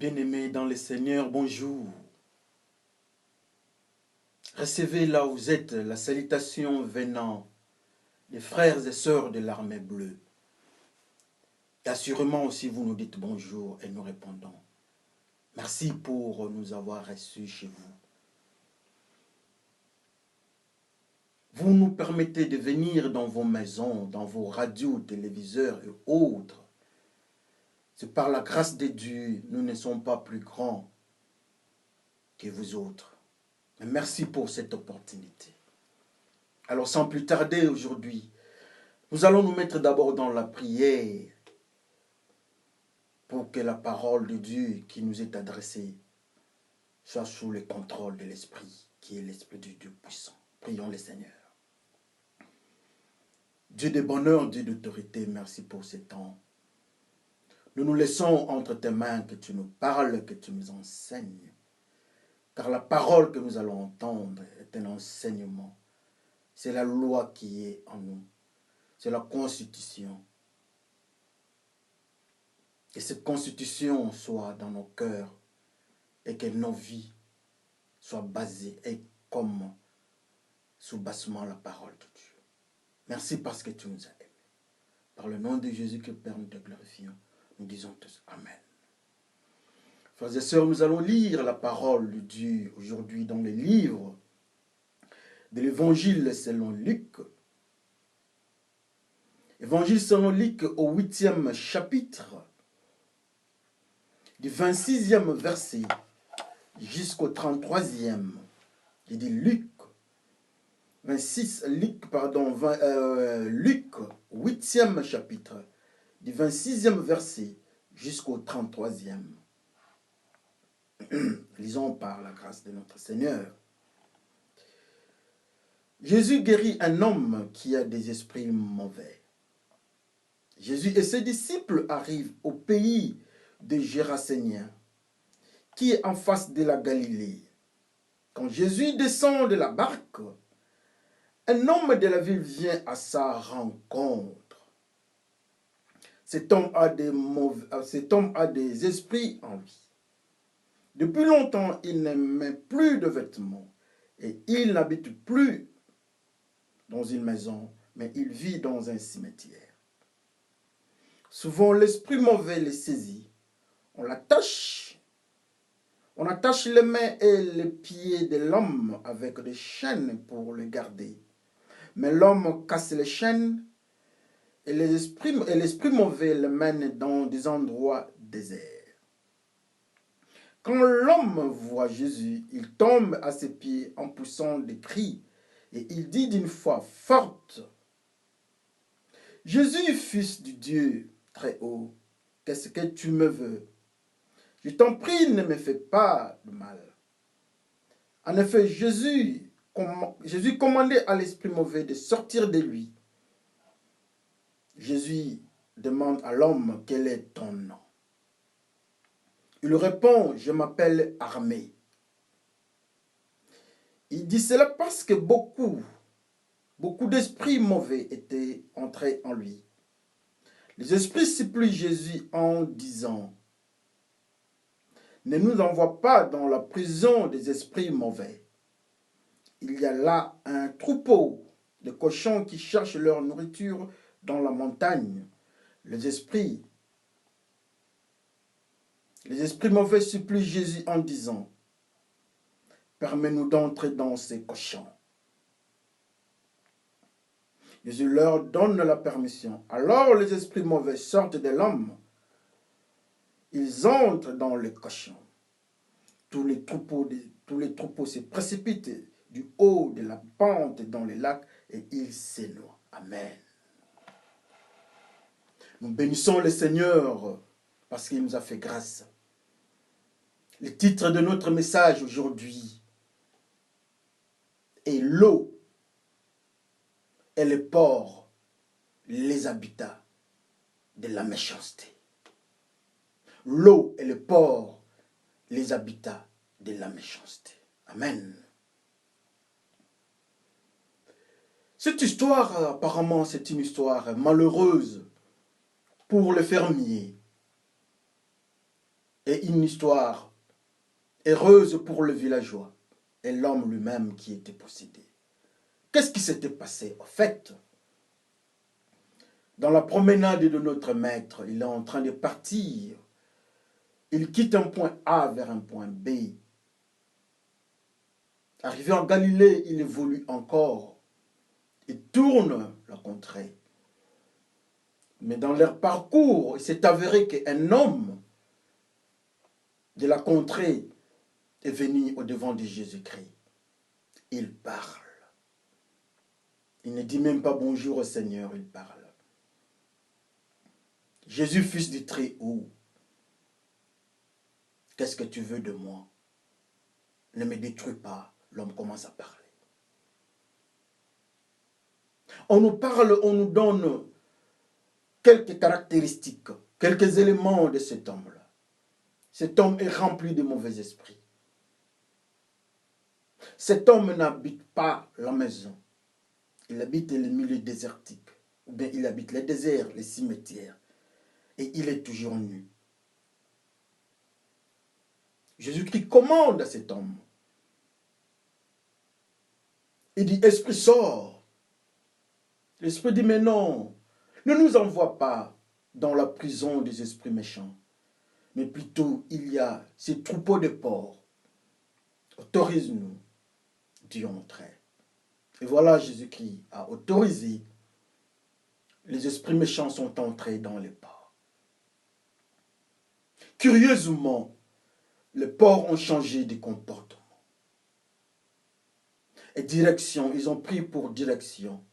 Bien-aimés dans le Seigneur, bonjour. Recevez là où vous êtes la salutation venant des frères et sœurs de l'armée bleue. Et assurément aussi vous nous dites bonjour et nous répondons. Merci pour nous avoir reçus chez vous. Vous nous permettez de venir dans vos maisons, dans vos radios, téléviseurs et autres. C'est par la grâce de Dieu, nous ne sommes pas plus grands que vous autres. Mais merci pour cette opportunité. Alors sans plus tarder aujourd'hui, nous allons nous mettre d'abord dans la prière pour que la parole de Dieu qui nous est adressée soit sous le contrôle de l'Esprit, qui est l'Esprit du Dieu puissant. Prions le Seigneur. Dieu de bonheur, Dieu d'autorité, merci pour ce temps. Nous nous laissons entre tes mains, que tu nous parles, que tu nous enseignes. Car la parole que nous allons entendre est un enseignement. C'est la loi qui est en nous. C'est la constitution. Que cette constitution soit dans nos cœurs et que nos vies soient basées et comme sous-bassement la parole de Dieu. Merci parce que tu nous as aimés. Par le nom de Jésus que Père nous te glorifions, nous disons tous Amen. Frères et sœurs, nous allons lire la parole de Dieu aujourd'hui dans les livres de l'Évangile selon Luc. Évangile selon Luc au 8e chapitre, du 26e verset jusqu'au 33e. Il dit Luc, 8e chapitre, du 26e verset jusqu'au 33e. Lisons par la grâce de notre Seigneur. Jésus guérit un homme qui a des esprits mauvais. Jésus et ses disciples arrivent au pays des Géraséniens, qui est en face de la Galilée. Quand Jésus descend de la barque, un homme de la ville vient à sa rencontre. Cet homme a des esprits en lui. Depuis longtemps, il ne met plus de vêtements et il n'habite plus dans une maison, mais il vit dans un cimetière. Souvent, l'esprit mauvais le saisit. On attache les mains et les pieds de l'homme avec des chaînes pour le garder. Mais l'homme casse les chaînes et l'esprit mauvais le mène dans des endroits déserts. Quand l'homme voit Jésus, il tombe à ses pieds en poussant des cris et il dit d'une voix forte, « Jésus, fils du Dieu très haut, qu'est-ce que tu me veux? Je t'en prie, ne me fais pas de mal. » En effet, Jésus commandait à l'esprit mauvais de sortir de lui. Jésus demande à l'homme, quel est ton nom? Il répond, je m'appelle Armée. Il dit cela parce que beaucoup d'esprits mauvais étaient entrés en lui. Les esprits supplient Jésus en disant, ne nous envoie pas dans la prison des esprits mauvais. Il y a là un troupeau de cochons qui cherchent leur nourriture dans la montagne. Les esprits mauvais supplient Jésus en disant, permets-nous d'entrer dans ces cochons. Jésus leur donne la permission. Alors les esprits mauvais sortent de l'homme. Ils entrent dans les cochons. Tous les troupeaux se précipitent du haut de la pente dans les lacs et ils se noient. Amen. Nous bénissons le Seigneur parce qu'il nous a fait grâce. Le titre de notre message aujourd'hui est l'eau et le port, les habitats de la méchanceté. L'eau et le port, les habitats de la méchanceté. Amen. Cette histoire, apparemment, c'est une histoire malheureuse pour le fermier. et une histoire heureuse pour le villageois et l'homme lui-même qui était possédé. Qu'est-ce qui s'était passé? En fait, dans la promenade de notre maître, il est en train de partir. Il quitte un point A vers un point B. Arrivé en Galilée, il évolue encore. Il tourne la contrée. Mais dans leur parcours, il s'est avéré qu'un homme de la contrée est venu au-devant de Jésus-Christ. Il parle. Il ne dit même pas bonjour au Seigneur, il parle. Jésus, fils du Très-Haut, qu'est-ce que tu veux de moi? Ne me détruis pas. L'homme commence à parler. On nous parle, on nous donne quelques caractéristiques, quelques éléments de cet homme-là. Cet homme est rempli de mauvais esprits. Cet homme n'habite pas la maison. Il habite les milieux désertiques. Ou bien il habite les déserts, les cimetières. Et il est toujours nu. Jésus-Christ commande à cet homme. Il dit, esprit sort. L'esprit dit, mais non, ne nous envoie pas dans la prison des esprits méchants. Mais plutôt, il y a ces troupeaux de porcs. Autorise-nous d'y entrer. Et voilà, Jésus-Christ a autorisé. Les esprits méchants sont entrés dans les porcs. Curieusement, les porcs ont changé de comportement. Et direction, ils ont pris pour direction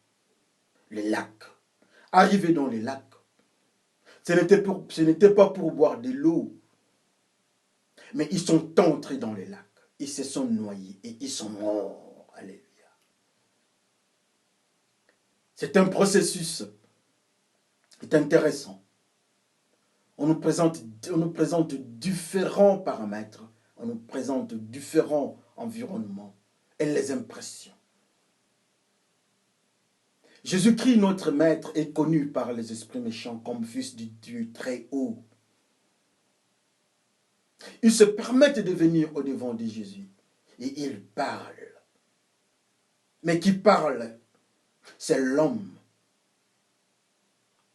les lacs. Arrivés dans les lacs, ce n'était pas pour boire de l'eau, mais ils sont entrés dans les lacs. Ils se sont noyés et ils sont morts. Alléluia. C'est un processus qui est intéressant. On nous présente différents paramètres, on nous présente différents environnements et les impressions. Jésus-Christ, notre Maître, est connu par les esprits méchants comme fils du Dieu très haut. Ils se permettent de venir au-devant de Jésus et ils parlent. Mais qui parle, c'est l'homme.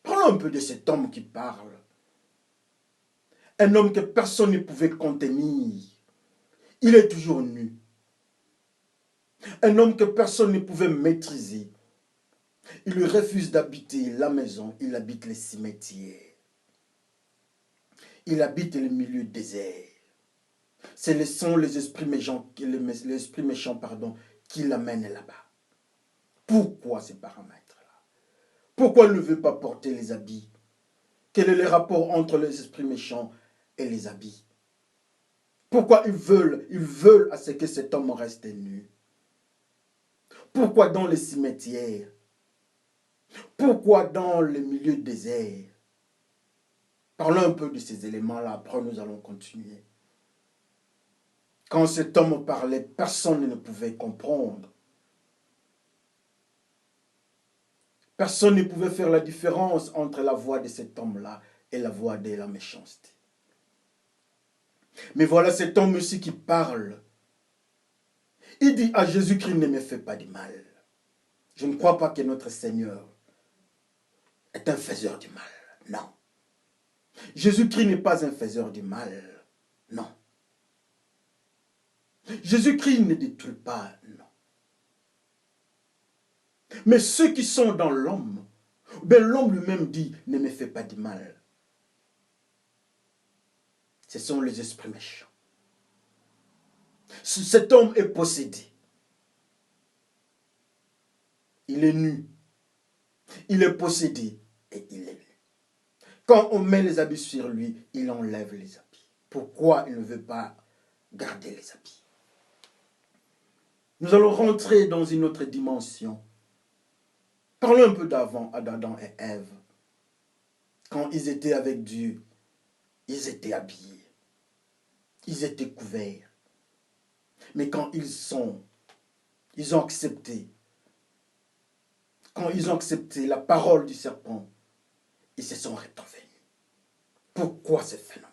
Parlons un peu de cet homme qui parle. Un homme que personne ne pouvait contenir. Il est toujours nu. Un homme que personne ne pouvait maîtriser. Il lui refuse d'habiter la maison, il habite les cimetières. Il habite le milieu désert. Ce sont les esprits méchants, qui l'amènent là-bas. Pourquoi ces paramètres-là? Pourquoi il ne veut pas porter les habits? Quel est le rapport entre les esprits méchants et les habits? Pourquoi ils veulent à ce que cet homme reste nu? Pourquoi dans les cimetières? Pourquoi dans le milieu désert? Parlons un peu de ces éléments-là, après nous allons continuer. Quand cet homme parlait, personne ne pouvait comprendre. Personne ne pouvait faire la différence entre la voix de cet homme-là et la voix de la méchanceté. Mais voilà cet homme aussi qui parle. Il dit à Jésus-Christ, ne me fais pas du mal. Je ne crois pas que notre Seigneur est un faiseur du mal. Non. Jésus-Christ n'est pas un faiseur du mal. Non. Jésus-Christ ne détruit pas. Non. Mais ceux qui sont dans l'homme, l'homme lui-même dit, ne me fais pas du mal. Ce sont les esprits méchants. Cet homme est possédé. Il est nu. Il est possédé et il est nu. Quand on met les habits sur lui, il enlève les habits. Pourquoi il ne veut pas garder les habits? Nous allons rentrer dans une autre dimension. Parlons un peu d'avant, d'Adam et Ève. Quand ils étaient avec Dieu, ils étaient habillés. Ils étaient couverts. Mais quand ils ont accepté, la parole du serpent, ils se sont retrouvés. Pourquoi ce phénomène?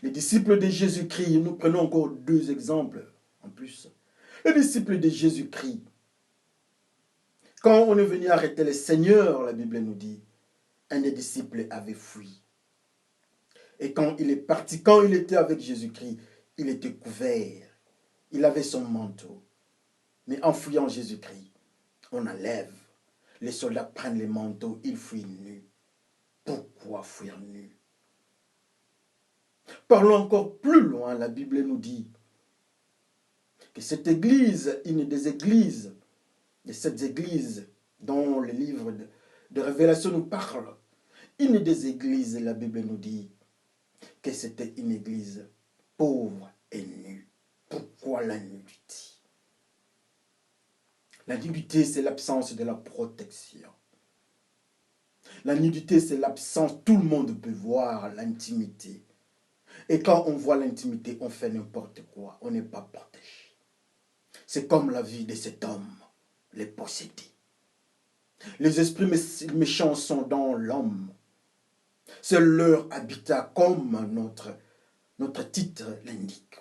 Les disciples de Jésus-Christ, nous prenons encore deux exemples en plus. Les disciples de Jésus-Christ, quand on est venu arrêter le Seigneur, la Bible nous dit, un des disciples avait fui. Et quand il est parti, quand il était avec Jésus-Christ, il était couvert. Il avait son manteau. Mais en fuyant Jésus-Christ, on enlève. Les soldats prennent les manteaux, ils fuient nus. Pourquoi fuir nus? Parlons encore plus loin, la Bible nous dit que cette église, une des églises, de cette église dont le livre de Révélation nous parle, une des églises, la Bible nous dit que c'était une église pauvre et nue. Pourquoi la nudité? La nudité, c'est l'absence de la protection. La nudité, c'est l'absence, tout le monde peut voir l'intimité. Et quand on voit l'intimité, on fait n'importe quoi, on n'est pas protégé. C'est comme la vie de cet homme, les possédés. Les esprits méchants sont dans l'homme. C'est leur habitat, comme notre titre l'indique.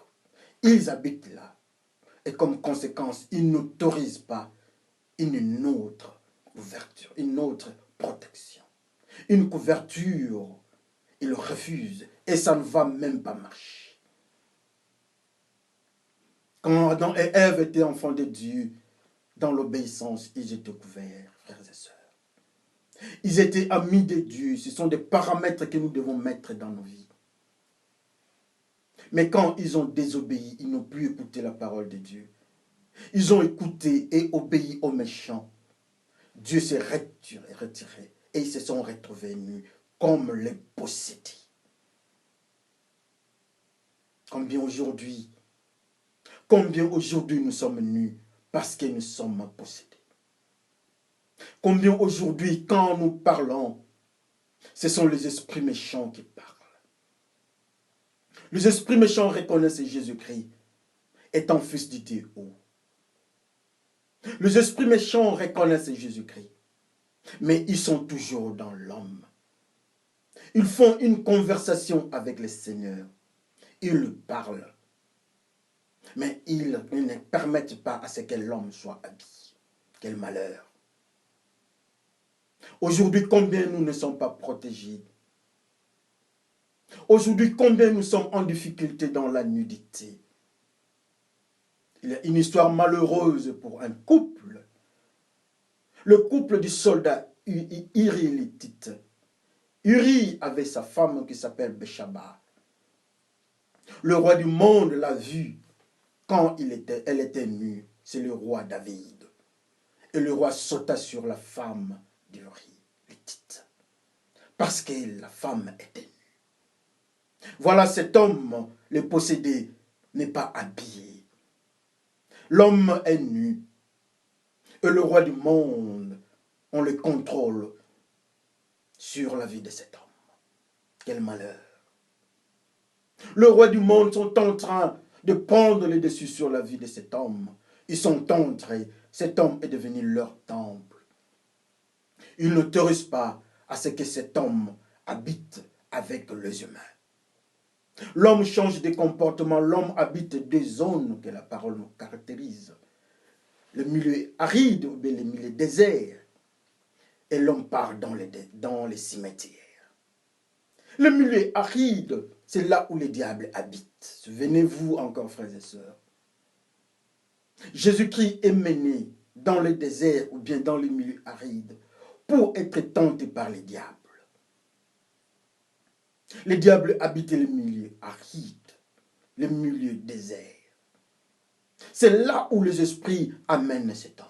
Ils habitent là. Et comme conséquence, ils n'autorisent pas une autre ouverture, une autre protection. Une couverture, ils refusent. Et ça ne va même pas marcher. Quand Adam et Ève étaient enfants de Dieu, dans l'obéissance, ils étaient couverts, frères et sœurs. Ils étaient amis de Dieu. Ce sont des paramètres que nous devons mettre dans nos vies. Mais quand ils ont désobéi, ils n'ont plus écouté la parole de Dieu. Ils ont écouté et obéi aux méchants. Dieu s'est retiré et ils se sont retrouvés nus comme les possédés. Combien aujourd'hui nous sommes nus parce que nous sommes possédés. Combien aujourd'hui, quand nous parlons, ce sont les esprits méchants qui parlent. Les esprits méchants reconnaissent Jésus-Christ étant fils du Dieu haut. Les esprits méchants reconnaissent Jésus-Christ, mais ils sont toujours dans l'homme. Ils font une conversation avec le Seigneur. Ils parlent, mais ils ne permettent pas à ce que l'homme soit habillé. Quel malheur! Aujourd'hui, combien nous ne sommes pas protégés? Aujourd'hui, combien nous sommes en difficulté dans la nudité? Il y a une histoire malheureuse pour un couple. Le couple du soldat Uri-Létite. Uri avait sa femme qui s'appelle Béchaba. Le roi du monde l'a vue quand elle était nue. C'est le roi David. Et le roi sauta sur la femme d'Uri-Létite. Parce que la femme était nue. Voilà, cet homme, le possédé, n'est pas habillé. L'homme est nu. Et le roi du monde, on le contrôle sur la vie de cet homme. Quel malheur. Le roi du monde sont en train de prendre le dessus sur la vie de cet homme. Ils sont entrés. Cet homme est devenu leur temple. Ils n'autorisent pas à ce que cet homme habite avec les humains. L'homme change de comportement. L'homme habite des zones que la parole nous caractérise. Le milieu aride ou bien le milieu désert. Et l'homme part dans les cimetières. Le milieu aride, c'est là où le diable habite. Souvenez-vous encore, frères et sœurs. Jésus-Christ est mené dans le désert ou bien dans les milieux arides pour être tenté par les diables. Le diable habite le milieu aride, le milieu désert. C'est là où les esprits amènent cet homme.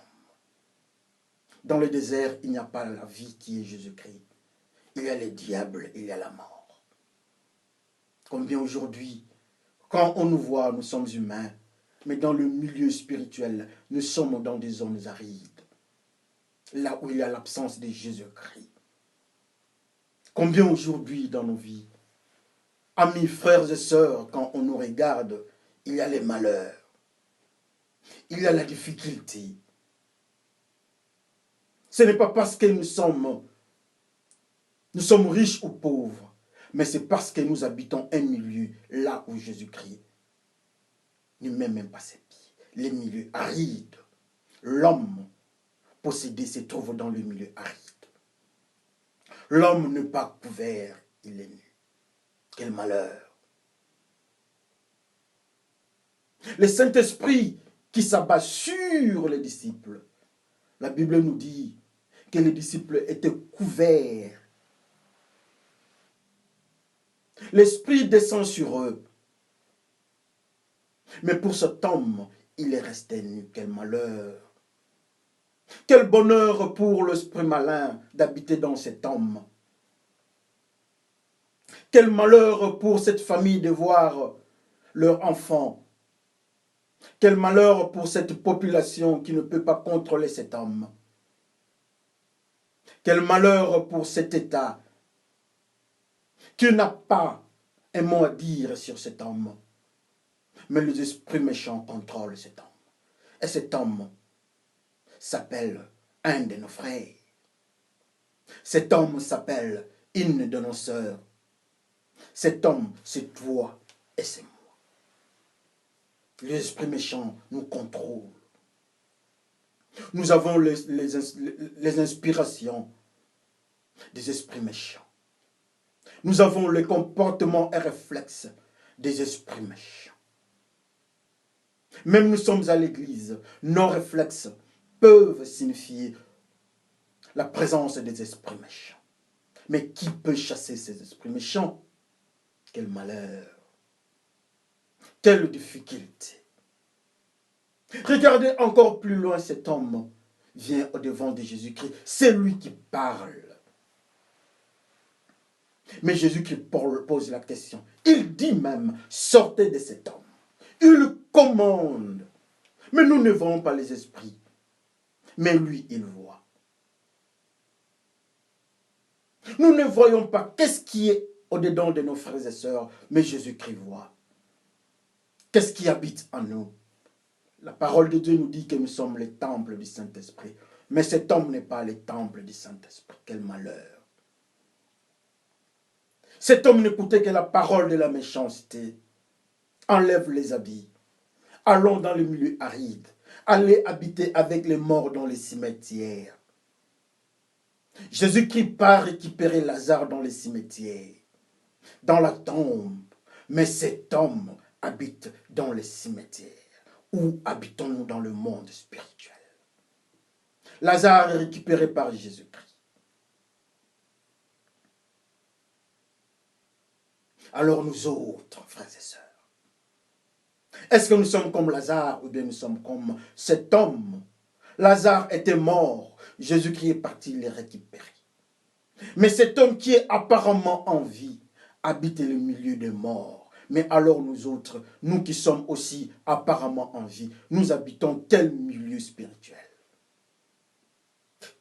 Dans le désert, il n'y a pas la vie qui est Jésus-Christ. Il y a le diable, il y a la mort. Combien aujourd'hui, quand on nous voit, nous sommes humains, mais dans le milieu spirituel, nous sommes dans des zones arides, là où il y a l'absence de Jésus-Christ. Combien aujourd'hui dans nos vies, amis, frères et sœurs, quand on nous regarde, il y a les malheurs, il y a la difficulté. Ce n'est pas parce que nous sommes riches ou pauvres, mais c'est parce que nous habitons un milieu là où Jésus-Christ ne met même pas ses pieds. Les milieux arides. L'homme possédé se trouve dans le milieu aride. L'homme n'est pas couvert, il est nu. Quel malheur! Le Saint-Esprit qui s'abat sur les disciples. La Bible nous dit que les disciples étaient couverts. L'Esprit descend sur eux. Mais pour cet homme, il est resté nu. Quel malheur! Quel bonheur pour l'esprit malin d'habiter dans cet homme. Quel malheur pour cette famille de voir leur enfant. Quel malheur pour cette population qui ne peut pas contrôler cet homme. Quel malheur pour cet État qui n'a pas un mot à dire sur cet homme. Mais les esprits méchants contrôlent cet homme. Et cet homme s'appelle un de nos frères. Cet homme s'appelle une de nos sœurs. Cet homme, c'est toi et c'est moi. Les esprits méchants nous contrôlent. Nous avons les inspirations des esprits méchants. Nous avons les comportements et réflexes des esprits méchants. Même nous sommes à l'église, nos réflexes peuvent signifier la présence des esprits méchants. Mais qui peut chasser ces esprits méchants? Quel malheur! Quelle difficulté! Regardez encore plus loin, cet homme vient au-devant de Jésus-Christ. C'est lui qui parle. Mais Jésus-Christ pose la question. Il dit même, sortez de cet homme. Il commande. Mais nous ne voyons pas les esprits. Mais lui, il voit. Nous ne voyons pas qu'est-ce qui est au-dedans de nos frères et sœurs, mais Jésus-Christ voit. Qu'est-ce qui habite en nous? La parole de Dieu nous dit que nous sommes les temples du Saint-Esprit. Mais cet homme n'est pas le temple du Saint-Esprit. Quel malheur! Cet homme n'écoutait que la parole de la méchanceté. Enlève les habits. Allons dans le milieu aride. Allez habiter avec les morts dans les cimetières. Jésus-Christ part récupérer Lazare dans les cimetières, dans la tombe. Mais cet homme habite dans les cimetières. Où habitons-nous dans le monde spirituel? Lazare est récupéré par Jésus-Christ. Alors nous autres, frères et sœurs, est-ce que nous sommes comme Lazare ou bien nous sommes comme cet homme? Lazare était mort, Jésus-Christ est parti les récupérer. Mais cet homme qui est apparemment en vie habite le milieu des morts. Mais alors nous autres, nous qui sommes aussi apparemment en vie, nous habitons quel milieu spirituel?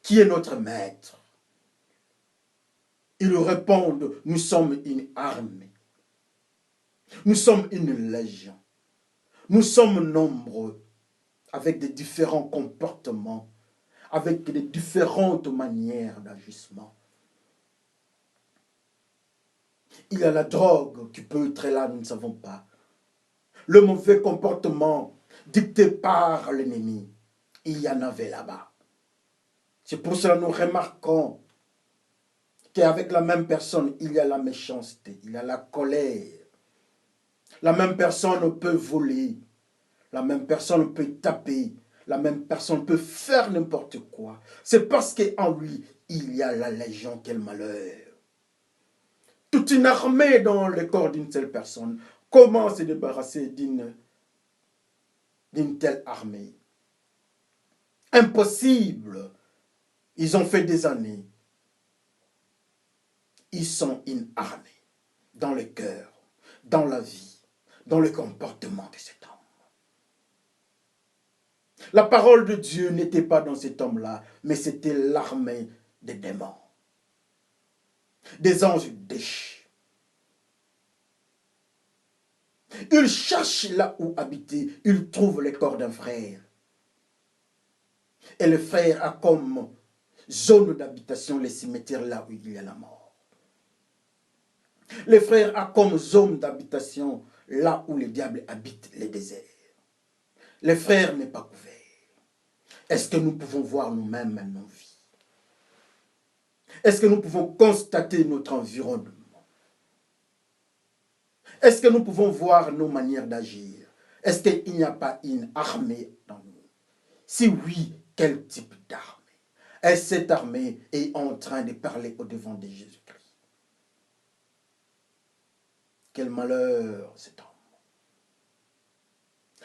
Qui est notre maître? Ils répondent, nous sommes une armée. Nous sommes une légion. Nous sommes nombreux, avec des différents comportements, avec des différentes manières d'agissement. Il y a la drogue qui peut être là, nous ne savons pas. Le mauvais comportement dicté par l'ennemi, il y en avait là-bas. C'est pour cela que nous remarquons qu'avec la même personne, il y a la méchanceté, il y a la colère. La même personne peut voler, la même personne peut taper, la même personne peut faire n'importe quoi. C'est parce qu'en lui, il y a la légion, quel malheur. Toute une armée dans le corps d'une telle personne. Comment se débarrasser d'une telle armée? Impossible. Ils ont fait des années. Ils sont une armée dans le cœur, dans la vie, dans le comportement de cet homme. La parole de Dieu n'était pas dans cet homme-là, mais c'était l'armée des démons, des anges déchus. Il cherche là où habiter, il trouve le corps d'un frère. Et le frère a comme zone d'habitation les cimetières là où il y a la mort. Le frère a comme zone d'habitation là où le diable habite les déserts. Les frères n'est pas couvert. Est-ce que nous pouvons voir nous-mêmes nos vies? Est-ce que nous pouvons constater notre environnement? Est-ce que nous pouvons voir nos manières d'agir? Est-ce qu'il n'y a pas une armée dans nous? Si oui, quel type d'armée? Est-ce cette armée est en train de parler au-devant de Jésus-Christ? Quel malheur cet homme.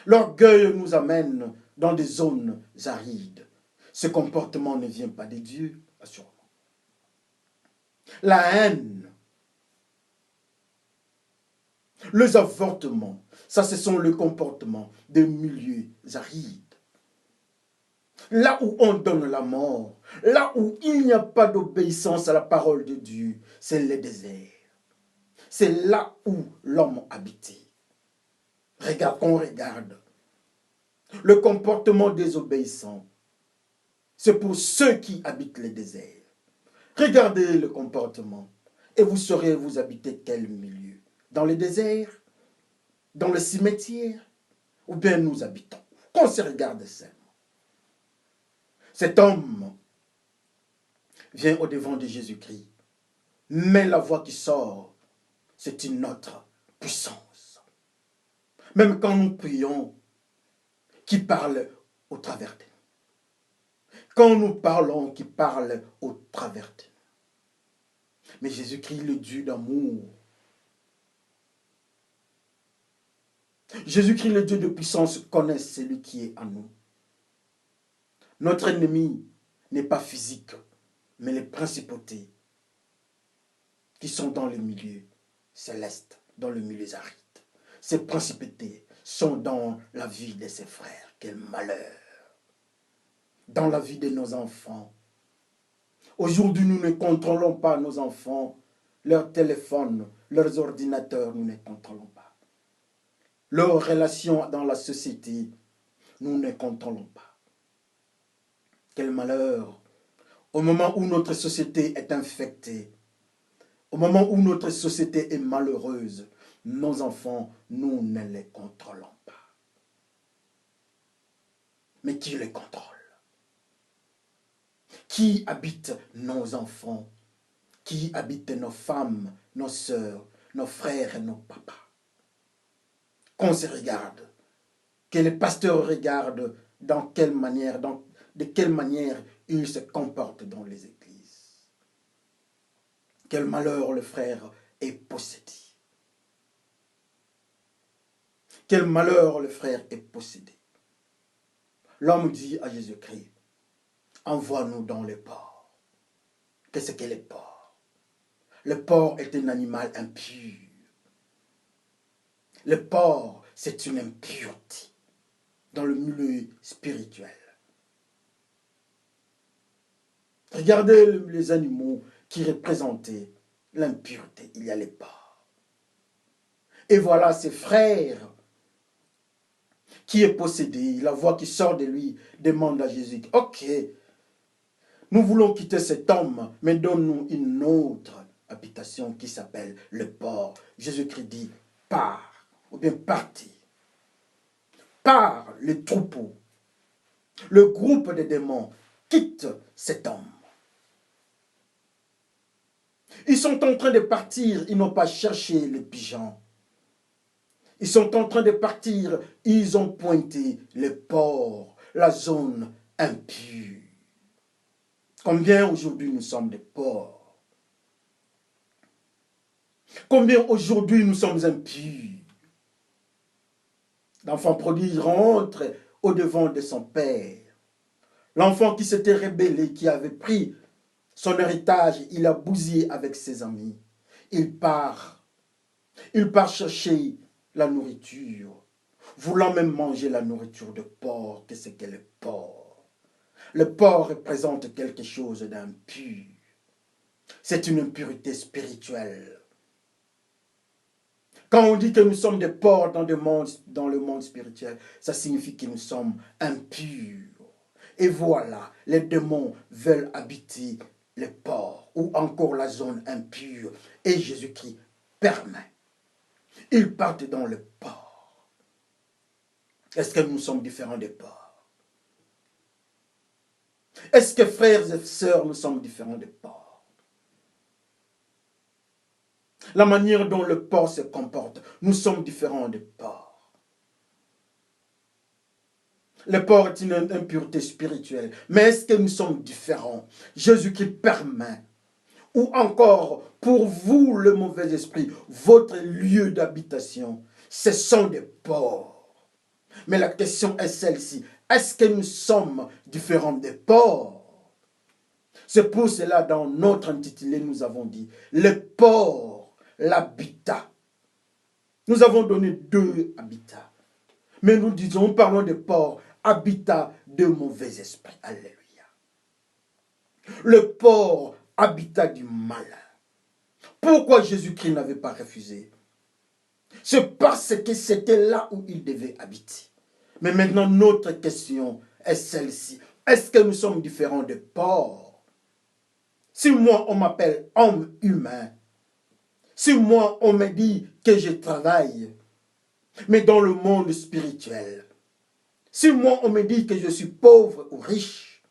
L'orgueil nous amène dans des zones arides. Ce comportement ne vient pas de Dieu, assurément. La haine, les avortements, ça ce sont le comportement des milieux arides. Là où on donne la mort, là où il n'y a pas d'obéissance à la parole de Dieu, c'est le désert. C'est là où l'homme habitait. On regarde le comportement désobéissant. C'est pour ceux qui habitent les déserts. Regardez le comportement et vous saurez vous habiter quel milieu. Dans le désert, dans le cimetière, ou bien nous habitons. Qu'on se regarde seulement. Cet homme vient au-devant de Jésus-Christ, mais la voix qui sort, c'est une autre puissance. Même quand nous prions, qui parle au travers de nous. Quand nous parlons, qui parle au travers de nous. Mais Jésus-Christ, le Dieu d'amour. Jésus-Christ, le Dieu de puissance, connaît celui qui est en nous. Notre ennemi n'est pas physique, mais les principautés qui sont dans le milieu céleste, dans le milieu aride. Ces principautés sont dans la vie de ses frères. Quel malheur! Dans la vie de nos enfants. Aujourd'hui, nous ne contrôlons pas nos enfants, leurs téléphones, leurs ordinateurs, nous ne contrôlons pas. Leurs relations dans la société, nous ne contrôlons pas. Quel malheur! Au moment où notre société est infectée, au moment où notre société est malheureuse, nos enfants, nous ne les contrôlons pas. Mais qui les contrôle? Qui habite nos enfants? Qui habite nos femmes, nos sœurs, nos frères et nos papas? Qu'on se regarde, que les pasteurs regardent dans quelle manière, de quelle manière ils se comportent dans les églises. Quel malheur le frère est possédé. Quel malheur le frère est possédé. L'homme dit à Jésus-Christ, envoie-nous dans les porcs. Qu'est-ce que les porcs? Le porc est un animal impur. Le porc, c'est une impureté dans le milieu spirituel. Regardez les animaux qui représentaient l'impureté. Il y a les porcs. Et voilà ses frères qui est possédé. La voix qui sort de lui demande à Jésus, ok, nous voulons quitter cet homme, mais donne-nous une autre habitation qui s'appelle le porc. Jésus-Christ dit, pars, ou bien partez. Pars le troupeau. Le groupe de démons quitte cet homme. Ils sont en train de partir, ils n'ont pas cherché les pigeons. Ils sont en train de partir, ils ont pointé les porcs, la zone impure. Combien aujourd'hui nous sommes des porcs? Combien aujourd'hui nous sommes impurs? L'enfant prodigue rentre au-devant de son père. L'enfant qui s'était rébellé, qui avait pris son héritage, il a bousillé avec ses amis. Il part chercher la nourriture, voulant même manger la nourriture de porc. Qu'est-ce que le porc? Le porc représente quelque chose d'impur. C'est une impureté spirituelle. Quand on dit que nous sommes des porcs dans le monde spirituel, ça signifie que nous sommes impurs. Et voilà, les démons veulent habiter les porcs ou encore la zone impure. Et Jésus-Christ permet. Ils partent dans le port. Est-ce que nous sommes différents des porcs? Est-ce que frères et sœurs, nous sommes différents des porcs? La manière dont le porc se comporte, nous sommes différents des porcs. Le porc est une impureté spirituelle. Mais est-ce que nous sommes différents? Jésus-Christ permet. Ou encore, pour vous, le mauvais esprit, votre lieu d'habitation, ce sont des porcs. Mais la question est celle-ci. Est-ce que nous sommes différents des porcs? C'est pour cela, dans notre intitulé, nous avons dit, le porc, l'habitat. Nous avons donné 2 habitats. Mais nous disons, parlons de porc, habitat de mauvais esprit. Alléluia. Le porc, habitat du malin. Pourquoi Jésus-Christ n'avait pas refusé? C'est parce que c'était là où il devait habiter. Mais maintenant, notre question est celle-ci. Est-ce que nous sommes différents des porcs? Si moi, on m'appelle homme humain, si moi, on me dit que je travaille, mais dans le monde spirituel, si moi, on me dit que je suis pauvre ou riche,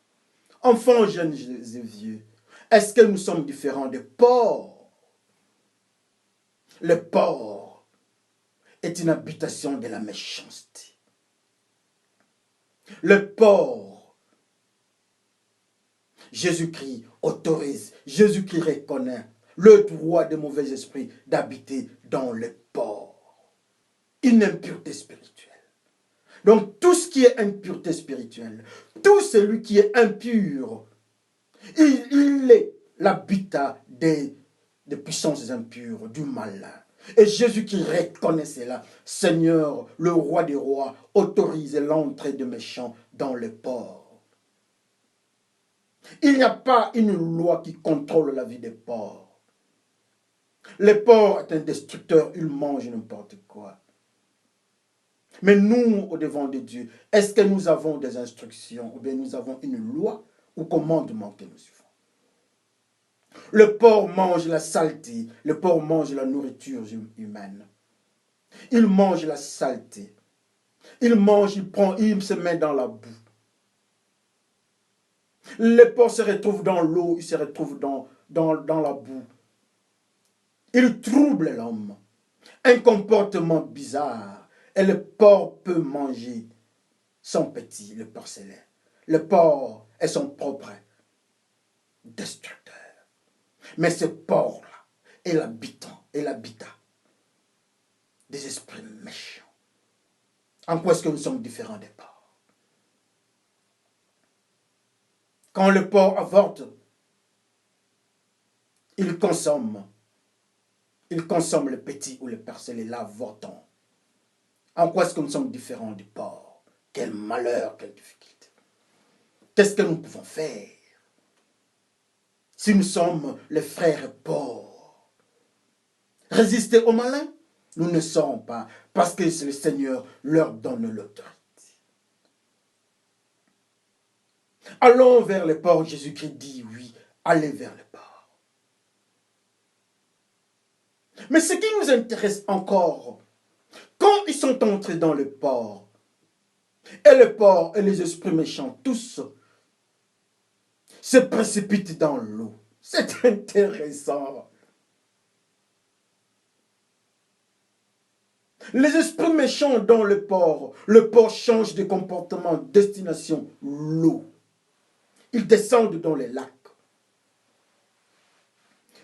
enfant, jeune et vieux, est-ce que nous sommes différents des porcs? Le porc est une habitation de la méchanceté. Le porc, Jésus-Christ autorise, Jésus-Christ reconnaît le droit des mauvais esprits d'habiter dans le porc. Une impureté spirituelle. Donc tout ce qui est impureté spirituelle, tout celui qui est impur, il est l'habitat des puissances impures, du malin. Et Jésus qui reconnaît cela, Seigneur, le roi des rois, autorise l'entrée de méchants dans le porc. Il n'y a pas une loi qui contrôle la vie des porcs. Le porc est un destructeur, il mange n'importe quoi. Mais nous, au devant de Dieu, est-ce que nous avons des instructions ou bien nous avons une loi ou commandement que nous suivons? Le porc mange la saleté, le porc mange la nourriture humaine. Il mange la saleté. Il mange, il se met dans la boue. Le porc se retrouve dans l'eau, il se retrouve dans la boue. Il trouble l'homme. Un comportement bizarre. Et le porc peut manger son petit, le porcelain. Le porc est son propre destructeur. Mais ce porc-là est l'habitat des esprits méchants. En quoi est-ce que nous sommes différents des porcs? Quand le porc avorte, il consomme le petit ou le porcelain, l'avortant. En quoi est-ce que nous sommes différents du porc? Quel malheur, quelle difficulté. Qu'est-ce que nous pouvons faire si nous sommes les frères porcs? Résister aux malins? Nous ne saurons pas, parce que le Seigneur leur donne l'autorité. Allons vers le porc. Jésus-Christ dit oui, allez vers le porc. Mais ce qui nous intéresse encore, quand ils sont entrés dans le porc, et le porc et les esprits méchants, tous se précipitent dans l'eau. C'est intéressant. Les esprits méchants dans le porc change de comportement, destination, l'eau. Ils descendent dans les lacs.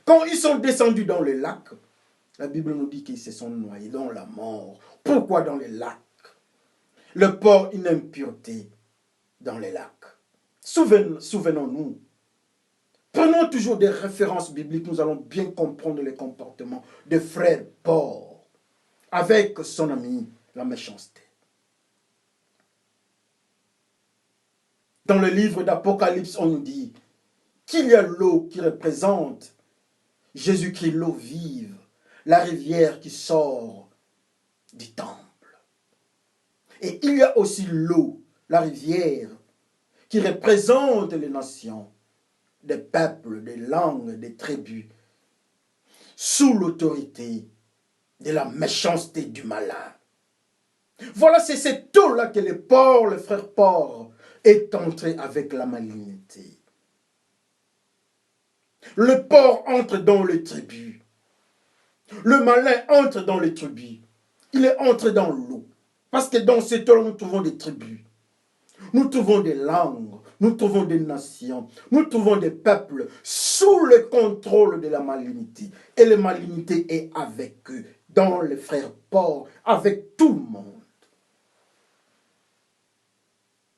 Quand ils sont descendus dans les lacs, la Bible nous dit qu'ils se sont noyés dans la mort. Pourquoi dans les lacs? Le porc, une impureté dans les lacs. Souvenons-nous. Prenons toujours des références bibliques, nous allons bien comprendre les comportements de frère porc avec son ami, la méchanceté. Dans le livre d'Apocalypse, on nous dit qu'il y a l'eau qui représente Jésus-Christ, l'eau vive, la rivière qui sort du temple. Et il y a aussi l'eau, la rivière, qui représente les nations, des peuples, des langues, des tribus, sous l'autorité de la méchanceté du malin. Voilà, c'est cette eau-là que le frère Paul, est entré avec la malignité. Le porc entre dans le tribu. Le malin entre dans les tribus. Il est entré dans l'eau. Parce que dans cette eau, nous trouvons des tribus. Nous trouvons des langues. Nous trouvons des nations. Nous trouvons des peuples sous le contrôle de la malignité. Et la malignité est avec eux, dans les frères Paul, avec tout le monde.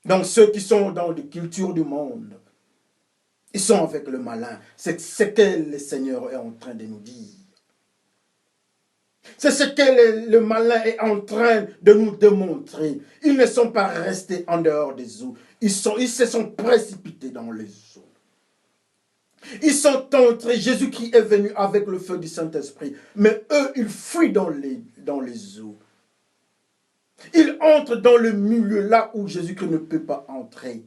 Donc ceux qui sont dans les cultures du monde, ils sont avec le malin. C'est ce que le Seigneur est en train de nous dire. C'est ce que le malin est en train de nous démontrer. Ils ne sont pas restés en dehors des eaux. Ils se sont précipités dans les eaux. Ils sont entrés. Jésus-Christ est venu avec le feu du Saint-Esprit. Mais eux, ils fuient dans les eaux. Ils entrent dans le milieu là où Jésus-Christ ne peut pas entrer.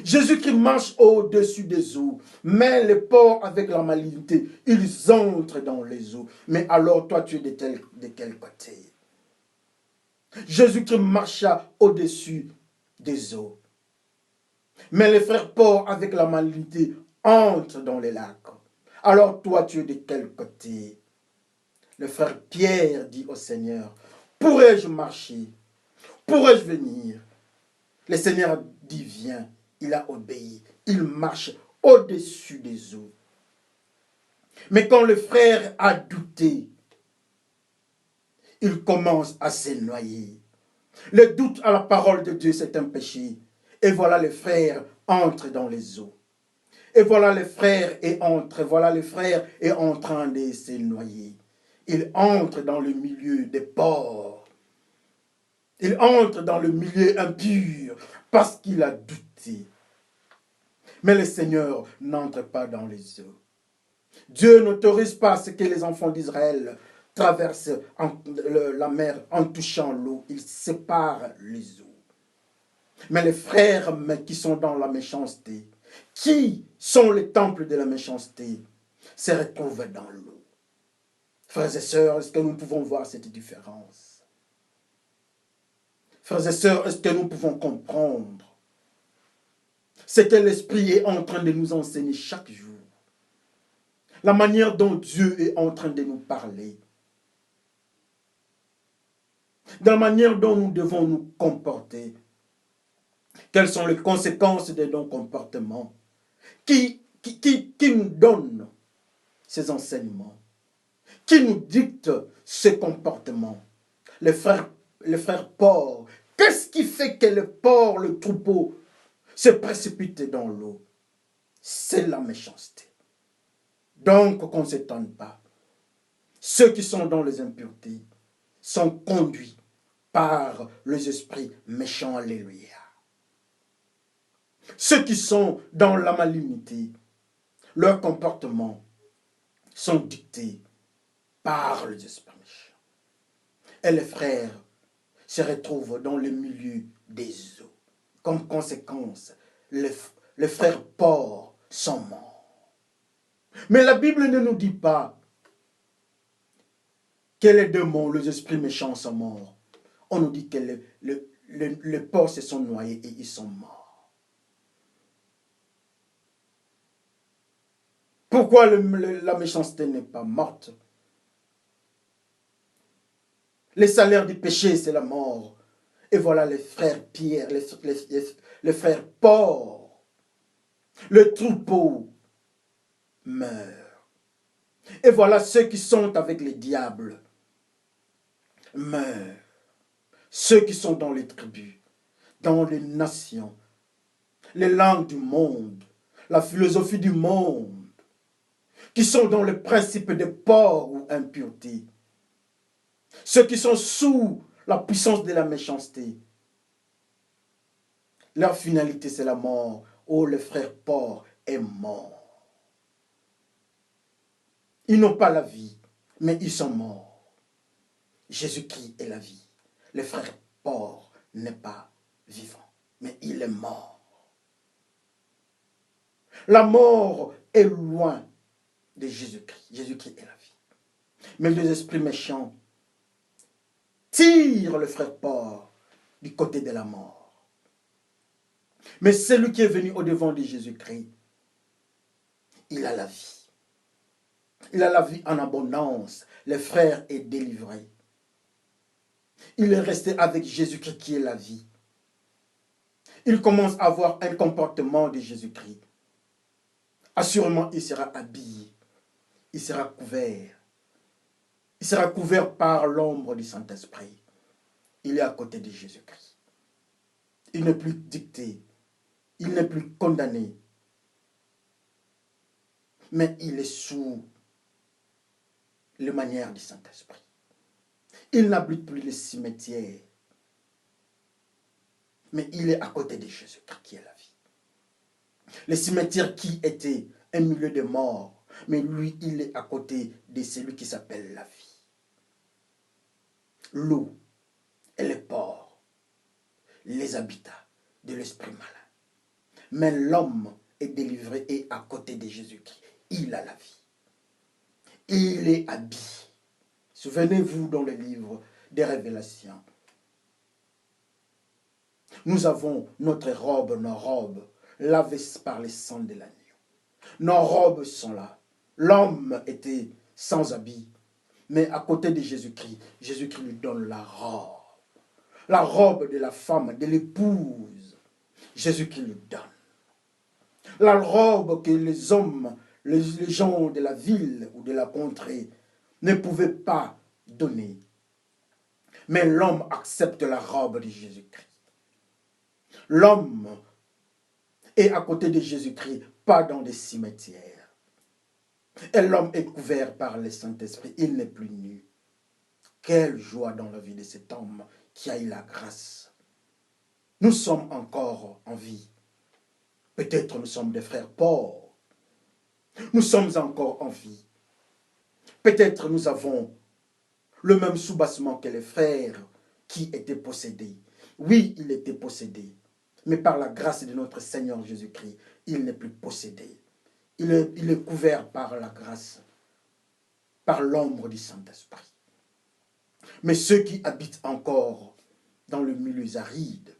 Jésus-Christ marche au-dessus des eaux, mais les porcs avec la malignité, ils entrent dans les eaux. Mais alors toi, tu es de quel côté? Jésus-Christ marcha au-dessus des eaux. Mais les frères porcs avec la malignité entrent dans les lacs. Alors toi, tu es de quel côté? Le frère Pierre dit au Seigneur, pourrais-je marcher? Pourrais-je venir? Le Seigneur dit, viens. Il a obéi. Il marche au-dessus des eaux. Mais quand le frère a douté, il commence à se noyer. Le doute à la parole de Dieu, c'est un péché. Et voilà le frère entre dans les eaux. Et voilà le frère voilà le frère est en train de se noyer. Il entre dans le milieu des porcs. Il entre dans le milieu impur parce qu'il a douté. Mais le Seigneur n'entre pas dans les eaux. Dieu n'autorise pas ce que les enfants d'Israël traversent la mer en touchant l'eau. Il sépare les eaux. Mais les frères qui sont dans la méchanceté, qui sont les temples de la méchanceté, se retrouvent dans l'eau. Frères et sœurs, est-ce que nous pouvons voir cette différence? Frères et sœurs, est-ce que nous pouvons comprendre ce que l'Esprit est en train de nous enseigner chaque jour? La manière dont Dieu est en train de nous parler. De la manière dont nous devons nous comporter. Quelles sont les conséquences de nos comportements? Qui nous donne ces enseignements? Qui nous dicte ces comportements? Les frères porcs. Qu'est-ce qui fait que le porc, le troupeau, se précipite dans l'eau? C'est la méchanceté. Donc, qu'on ne s'étonne pas. Ceux qui sont dans les impuretés sont conduits par les esprits méchants. Alléluia. Ceux qui sont dans la malignité, leurs comportements sont dictés par les esprits méchants. Et les frères se retrouvent dans le milieu des eaux. Comme conséquence, les frères porcs sont morts. Mais la Bible ne nous dit pas que les démons, les esprits méchants sont morts. On nous dit que les porcs se sont noyés et ils sont morts. Pourquoi la méchanceté n'est pas morte? Le salaire du péché, c'est la mort. Et voilà les frères Pierre, les frères Paul. Le troupeau meurt. Et voilà ceux qui sont avec les diables meurent. Ceux qui sont dans les tribus, dans les nations, les langues du monde, la philosophie du monde, qui sont dans le principe de porc ou impureté. Ceux qui sont sous la puissance de la méchanceté. Leur finalité, c'est la mort. Oh, le frère porc est mort. Ils n'ont pas la vie, mais ils sont morts. Jésus-Christ est la vie. Le frère porc n'est pas vivant, mais il est mort. La mort est loin de Jésus-Christ. Jésus-Christ est la vie. Mais les esprits méchants tirent le frère Paul du côté de la mort. Mais celui qui est venu au-devant de Jésus-Christ, il a la vie. Il a la vie en abondance. Le frère est délivré. Il est resté avec Jésus-Christ qui est la vie. Il commence à avoir un comportement de Jésus-Christ. Assurément, il sera habillé. Il sera couvert. Il sera couvert par l'ombre du Saint-Esprit. Il est à côté de Jésus-Christ. Il n'est plus dicté. Il n'est plus condamné. Mais il est sous les manières du Saint-Esprit. Il n'habite plus le cimetière. Mais il est à côté de Jésus-Christ qui est la vie. Le cimetière qui était un milieu de mort, mais lui, il est à côté de celui qui s'appelle la vie. L'eau et les porcs, les habitats de l'esprit malin. Mais l'homme est délivré et à côté de Jésus-Christ. Il a la vie. Il est habillé. Souvenez-vous dans le livre des Révélations. Nous avons notre robe, nos robes, lavées par le sang de l'agneau. Nos robes sont là. L'homme était sans habit. Mais à côté de Jésus-Christ, Jésus-Christ lui donne la robe. La robe de la femme, de l'épouse. Jésus-Christ lui donne. La robe que les hommes, les gens de la ville ou de la contrée ne pouvaient pas donner. Mais l'homme accepte la robe de Jésus-Christ. L'homme est à côté de Jésus-Christ, pas dans des cimetières. Et l'homme est couvert par le Saint-Esprit, il n'est plus nu. Quelle joie dans la vie de cet homme qui a eu la grâce. Nous sommes encore en vie. Peut-être nous sommes des frères pauvres. Nous sommes encore en vie. Peut-être nous avons le même soubassement que les frères qui étaient possédés. Oui, il était possédé. Mais par la grâce de notre Seigneur Jésus-Christ, il n'est plus possédé. Il est couvert par la grâce, par l'ombre du Saint-Esprit. Mais ceux qui habitent encore dans le milieu aride,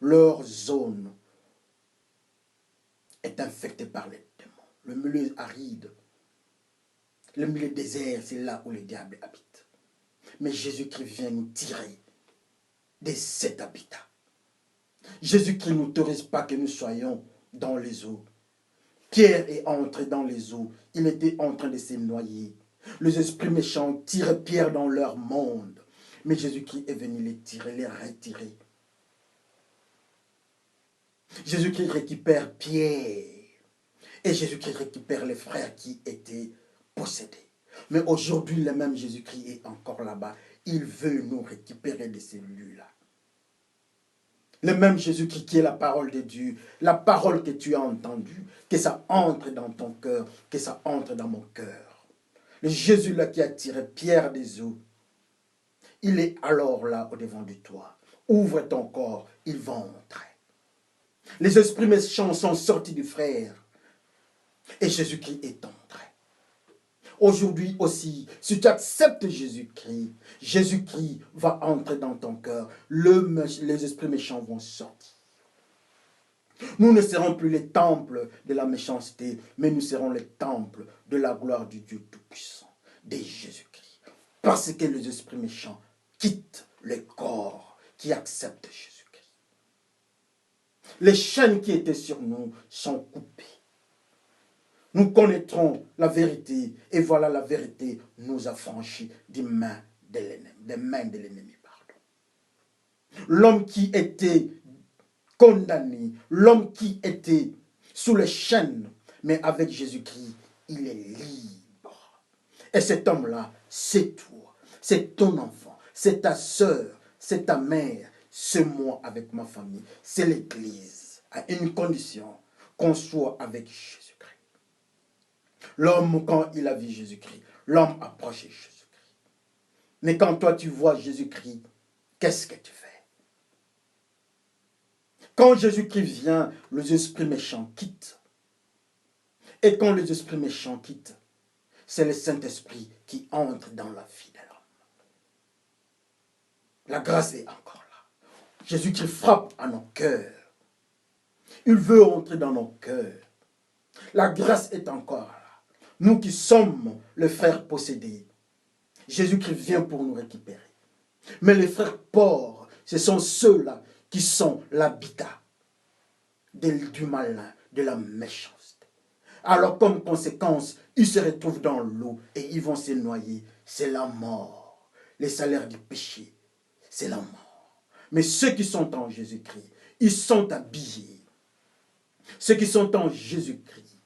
leur zone est infectée par les démons. Le milieu aride, le milieu désert, c'est là où le diable habite. Mais Jésus-Christ vient nous tirer de cet habitat. Jésus-Christ n'autorise pas que nous soyons dans les eaux. Pierre est entré dans les eaux. Il était en train de se noyer. Les esprits méchants tirent Pierre dans leur monde. Mais Jésus-Christ est venu les tirer, les retirer. Jésus-Christ récupère Pierre. Et Jésus-Christ récupère les frères qui étaient possédés. Mais aujourd'hui, le même Jésus-Christ est encore là-bas. Il veut nous récupérer de ces lieux-là. Le même Jésus-Christ qui est la parole de Dieu, la parole que tu as entendue, que ça entre dans ton cœur, que ça entre dans mon cœur. Le Jésus-là qui a tiré Pierre des eaux, il est alors là au-devant de toi. Ouvre ton corps, il va entrer. Les esprits méchants sont sortis du frère et Jésus-Christ est entré. Aujourd'hui aussi, si tu acceptes Jésus-Christ, Jésus-Christ va entrer dans ton cœur. Les esprits méchants vont sortir. Nous ne serons plus les temples de la méchanceté, mais nous serons les temples de la gloire du Dieu Tout-Puissant, de Jésus-Christ. Parce que les esprits méchants quittent le corps qui accepte Jésus-Christ. Les chaînes qui étaient sur nous sont coupées. Nous connaîtrons la vérité, et voilà la vérité nous a franchis des mains de l'ennemi. L'homme qui était condamné, l'homme qui était sous les chaînes, mais avec Jésus-Christ, il est libre. Et cet homme-là, c'est toi, c'est ton enfant, c'est ta soeur, c'est ta mère, c'est moi avec ma famille, c'est l'Église, à une condition qu'on soit avec Jésus-Christ. L'homme, quand il a vu Jésus-Christ, l'homme approche Jésus-Christ. Mais quand toi tu vois Jésus-Christ, qu'est-ce que tu fais? Quand Jésus-Christ vient, les esprits méchants quittent. Et quand les esprits méchants quittent, c'est le Saint-Esprit qui entre dans la vie de l'homme. La grâce est encore là. Jésus-Christ frappe à nos cœurs. Il veut entrer dans nos cœurs. La grâce est encore là. Nous qui sommes les frères possédés, Jésus-Christ vient pour nous récupérer. Mais les frères pauvres, ce sont ceux-là qui sont l'habitat du malin, de la méchanceté. Alors comme conséquence, ils se retrouvent dans l'eau et ils vont se noyer. C'est la mort. Les salaires du péché, c'est la mort. Mais ceux qui sont en Jésus-Christ, ils sont habillés. Ceux qui sont en Jésus-Christ,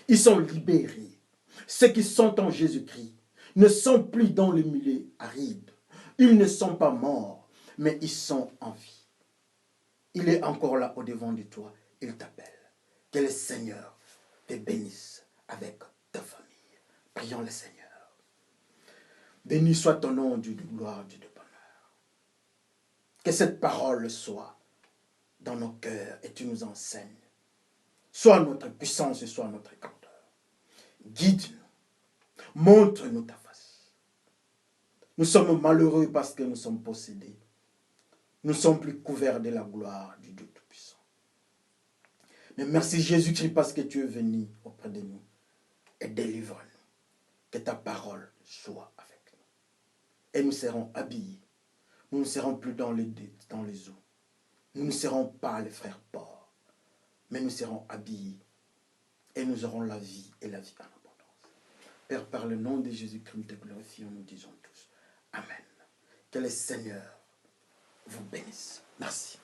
ils sont libérés. Ceux qui sont en Jésus-Christ ne sont plus dans le milieu aride. Ils ne sont pas morts, mais ils sont en vie. Il est encore là au-devant de toi. Il t'appelle. Que le Seigneur te bénisse avec ta famille. Prions le Seigneur. Béni soit ton nom, Dieu de gloire, Dieu de bonheur. Que cette parole soit dans nos cœurs et tu nous enseignes. Soit notre puissance et soit notre grandeur. Guide-nous. Montre-nous ta face. Nous sommes malheureux parce que nous sommes possédés. Nous ne sommes plus couverts de la gloire du Dieu Tout-Puissant. Mais merci Jésus-Christ parce que tu es venu auprès de nous et délivre-nous. Que ta parole soit avec nous. Et nous serons habillés. Nous ne serons plus dans les eaux. Nous ne serons pas les frères pauvres. Mais nous serons habillés. Et nous aurons la vie et la vie en abondance. Père, par le nom de Jésus-Christ, nous te glorifions, nous disons tous. Amen. Que le Seigneur vous bénisse. Merci.